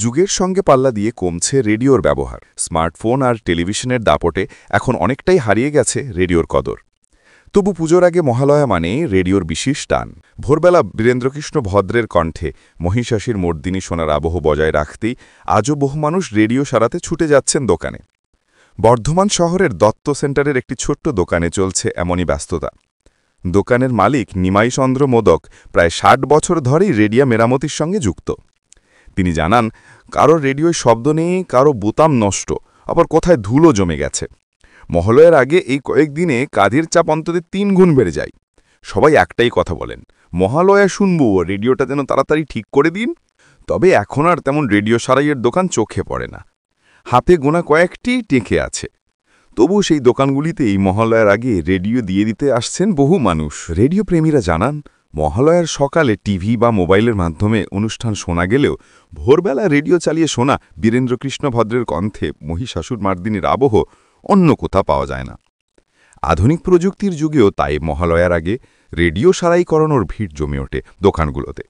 যুগের সঙ্গে পাল্লা দিয়ে কমছে রেডিওর ব্যবহার। স্মার্টফোন আর টেলিভিশনের দাপটে এখন অনেকটাই হারিয়ে গেছে রেডিওর কদর। তবু পুজোর আগে মহালয়া মানে রেডিওর বিশেষ টান। ভোরবেলা বীরেন্দ্রকৃষ্ণ ভদ্রের কণ্ঠে মহিষাসীর মর্দিনী শোনার আবহ বজায় রাখতেই আজও বহু মানুষ রেডিও সারাতে ছুটে যাচ্ছেন দোকানে। বর্ধমান শহরের দত্ত সেন্টারের একটি ছোট্ট দোকানে চলছে এমনই ব্যস্ততা। দোকানের মালিক নিমাই চন্দ্র মোদক প্রায় ৬০ বছর ধরেই রেডিও মেরামতির সঙ্গে যুক্ত। তিনি জানান, কারো রেডিওয় শব্দ নেই, কারো বোতাম নষ্ট, আবার কোথায় ধুলো জমে গেছে। মহালয়ার আগে এই কয়েকদিনে কাজের চাপ অন্তত ৩ গুণ বেড়ে যায়। সবাই একটাই কথা বলেন, মহালয়া শুনব, রেডিওটা যেন তাড়াতাড়ি ঠিক করে দিন। তবে এখন আর তেমন রেডিও সারাইয়ের দোকান চোখে পড়ে না। হাতে গোনা কয়েকটি টেকে আছে। তবু সেই দোকানগুলিতে এই মহালয়ার আগে রেডিও দিয়ে দিতে আসছেন বহু মানুষ। রেডিও প্রেমীরা জানান, মহালয়ার সকালে টিভি বা মোবাইলের মাধ্যমে অনুষ্ঠান শোনা গেলেও ভোরবেলা রেডিও চালিয়ে শোনা বীরেন্দ্রকৃষ্ণ ভদ্রের কণ্ঠে মহিষাসুর মার্দিনীর আবহ অন্য কোথাও পাওয়া যায় না। আধুনিক প্রযুক্তির যুগেও তাই মহালয়ার আগে রেডিও সারাই করানোর ভিড় জমে ওঠে দোকানগুলোতে।